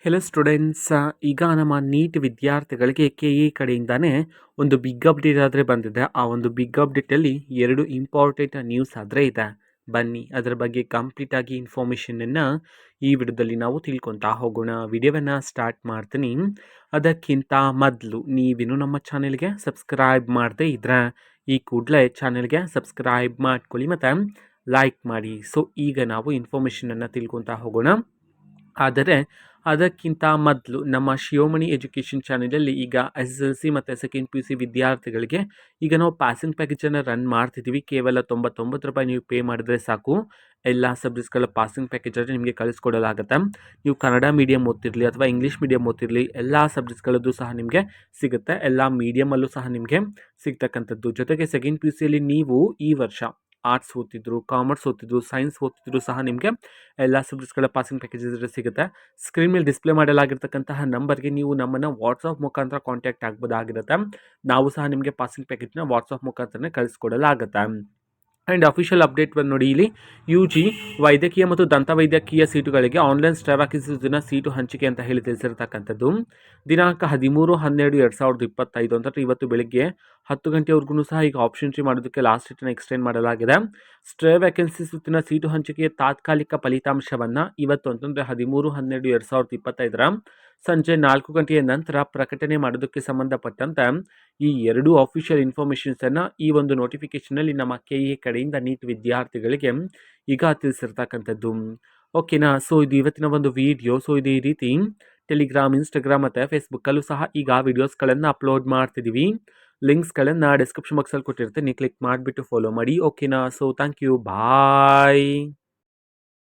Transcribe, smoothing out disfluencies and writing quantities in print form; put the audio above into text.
Hello students, ಈಗ ನಮ್ಮ neat ವಿದ್ಯಾರ್ಥಿಗಳಿಗೆ ಕೆ ಇ ಕಡೆಯಿಂದಾನೇ ಒಂದು ಬಿಗ್ ಅಪ್ಡೇಟ್ ಆದರೆ ಬಂದಿದೆ. ಆ ಒಂದು ಬಿಗ್ ಅಪ್ಡೇಟಲ್ಲಿ 2 ಇಂಪಾರ್ಟೆಂಟ್ ನ್ಯೂಸ್ ಆದರೆ ಇದೆ. ಬನ್ನಿ ಅದರ ಬಗ್ಗೆ ಕಂಪ್ಲೀಟಾಗಿ ಇನ್ಫಾರ್ಮೇಷನನ್ನು ಈ ವಿಡಿಯೋದಲ್ಲಿ ನಾವು ತಿಳ್ಕೊತಾ ಹೋಗೋಣ. ವಿಡಿಯೋವನ್ನು ಸ್ಟಾರ್ಟ್ ಮಾಡ್ತೀನಿ. ಅದಕ್ಕಿಂತ ಮೊದಲು ನೀವಿನ್ನೂ ನಮ್ಮ ಚಾನೆಲ್ಗೆ ಸಬ್ಸ್ಕ್ರೈಬ್ ಮಾಡದೇ ಇದ್ದರೆ ಈ ಕೂಡಲೇ ಚಾನೆಲ್ಗೆ ಸಬ್ಸ್ಕ್ರೈಬ್ ಮಾಡ್ಕೊಳ್ಳಿ ಮತ್ತು ಲೈಕ್ ಮಾಡಿ. ಸೊ ಈಗ ನಾವು ಇನ್ಫಾರ್ಮೇಷನನ್ನು ತಿಳ್ಕೊತಾ ಹೋಗೋಣ. ಆದರೆ ಅದಕ್ಕಿಂತ ಮೊದಲು ನಮ್ಮ ಶಿವಮಣಿ ಎಜುಕೇಷನ್ ಚಾನೆಲಲ್ಲಿ ಈಗ SSLC ಮತ್ತು ಸೆಕೆಂಡ್ PU C ವಿದ್ಯಾರ್ಥಿಗಳಿಗೆ ಈಗ ನಾವು ಪಾಸಿಂಗ್ ಪ್ಯಾಕೇಜನ್ನು ರನ್ ಮಾಡ್ತಿದ್ದೀವಿ. ಕೇವಲ ₹99 ನೀವು ಪೇ ಮಾಡಿದರೆ ಸಾಕು, ಎಲ್ಲ ಸಬ್ಜೆಕ್ಟ್ಸ್ಗಳ ಪಾಸಿಂಗ್ ಪ್ಯಾಕೇಜನ್ನು ನಿಮಗೆ ಕಳಿಸ್ಕೊಡಲಾಗುತ್ತೆ. ನೀವು ಕನ್ನಡ ಮೀಡಿಯಮ್ ಓದ್ತಿರಲಿ ಅಥವಾ ಇಂಗ್ಲೀಷ್ ಮೀಡಿಯಮ್ ಓದ್ತಿರಲಿ, ಎಲ್ಲ ಸಬ್ಜೆಕ್ಟ್ಸ್ಗಳದ್ದು ಸಹ ನಿಮಗೆ ಸಿಗುತ್ತೆ. ಎಲ್ಲ ಮೀಡಿಯಮಲ್ಲೂ ಸಹ ನಿಮಗೆ ಸಿಗ್ತಕ್ಕಂಥದ್ದು. ಜೊತೆಗೆ ಸೆಕೆಂಡ್ PU Cಯಲ್ಲಿ ನೀವು ಈ ವರ್ಷ ಆರ್ಟ್ಸ್ ಓದ್ತಿದ್ರು, ಕಾಮರ್ಸ್ ಓದ್ತಿದ್ರು, ಸೈನ್ಸ್ ಓದ್ತಿದ್ರು ಸಹ ನಿಮಗೆ ಎಲ್ಲ ಸಬ್ಜೆಕ್ಟ್ಸ್ಗಳ ಪಾಸಿಂಗ್ ಪ್ಯಾಕೇಜಸ್ ಸಿಗುತ್ತೆ. ಸ್ಕ್ರೀನ್ ಮೇಲೆ ಡಿಸ್ಪ್ಲೇ ಮಾಡಲಾಗಿರ್ತಕ್ಕಂತಹ ನಂಬರ್ಗೆ ನೀವು ನಮ್ಮನ್ನು ವಾಟ್ಸಪ್ ಮುಖಾಂತರ ಕಾಂಟ್ಯಾಕ್ಟ್ ಆಗ್ಬೋದಾಗಿರುತ್ತೆ. ನಾವು ಸಹ ನಿಮಗೆ ಪಾಸಿಂಗ್ ಪ್ಯಾಕೇಜ್ನ ವಾಟ್ಸಪ್ ಮುಖಾಂತರನೇ ಕಳಿಸ್ಕೊಡಲಾಗುತ್ತೆ. ಆ್ಯಂಡ್ ಅಫಿಷಿಯಲ್ ಅಪ್ಡೇಟ್ ಬಂದು ನೋಡಿ, ಇಲ್ಲಿ UG ವೈದ್ಯಕೀಯ ಮತ್ತು ದಂತವೈದ್ಯಕೀಯ ಸೀಟುಗಳಿಗೆ ಆನ್ಲೈನ್ ಸ್ಟ್ರಾವಾಕಿಸಿನ ಸೀಟು ಹಂಚಿಕೆ ಅಂತ ಹೇಳಿ ತಿಳಿಸಿರ್ತಕ್ಕಂಥದ್ದು. ದಿನಾಂಕ 13/12/2025 ಅಂದರೆ ಇವತ್ತು ಬೆಳಿಗ್ಗೆ 10 ಗಂಟೆವರೆಗೂ ಸಹ ಈಗ ಆಪ್ಷನ್ ಎಂಟ್ರಿ ಮಾಡೋದಕ್ಕೆ ಲಾಸ್ಟ್ ಡೇಟನ್ನು ಎಕ್ಸ್ಟೆಂಡ್ ಮಾಡಲಾಗಿದೆ. ಸ್ಟ್ರೇ ವ್ಯಾಕೆನ್ಸಿ ಸುತ್ತಿನ ಸೀಟು ಹಂಚಿಕೆಯ ತಾತ್ಕಾಲಿಕ ಫಲಿತಾಂಶವನ್ನು ಇವತ್ತು ಅಂತಂದರೆ 13/12/2025 ಸಂಜೆ 4 ಗಂಟೆಯ ನಂತರ ಪ್ರಕಟಣೆ ಮಾಡೋದಕ್ಕೆ ಸಂಬಂಧಪಟ್ಟಂತೆ ಈ 2 ಅಫಿಷಿಯಲ್ ಇನ್ಫಾರ್ಮೇಷನ್ಸನ್ನು ಈ ಒಂದು ನೋಟಿಫಿಕೇಷನಲ್ಲಿ ನಮ್ಮ KE ಕಡೆಯಿಂದ ನೀಟ್ ವಿದ್ಯಾರ್ಥಿಗಳಿಗೆ ಈಗ ತಿಳಿಸಿರ್ತಕ್ಕಂಥದ್ದು. ಓಕೆನಾ. ಸೊ ಇದು ಇವತ್ತಿನ ಒಂದು ವಿಡಿಯೋ. ಸೊ ಇದೇ ರೀತಿ ಟೆಲಿಗ್ರಾಮ್, ಇನ್ಸ್ಟಾಗ್ರಾಮ್ ಮತ್ತು ಫೇಸ್ಬುಕ್ಕಲ್ಲೂ ಸಹ ಈಗ ವಿಡಿಯೋಸ್ಗಳನ್ನು ಅಪ್ಲೋಡ್ ಮಾಡ್ತಿದ್ದೀವಿ. ಲಿಂಕ್ಸ್ಗಳನ್ನು ಡಿಸ್ಕ್ರಿಪ್ಷನ್ ಬಾಕ್ಸಲ್ಲಿ ಕೊಟ್ಟಿರ್ತೀನಿ, ಕ್ಲಿಕ್ ಮಾಡಿಬಿಟ್ಟು ಫಾಲೋ ಮಾಡಿ. ಓಕೆನಾ. So thank you, bye.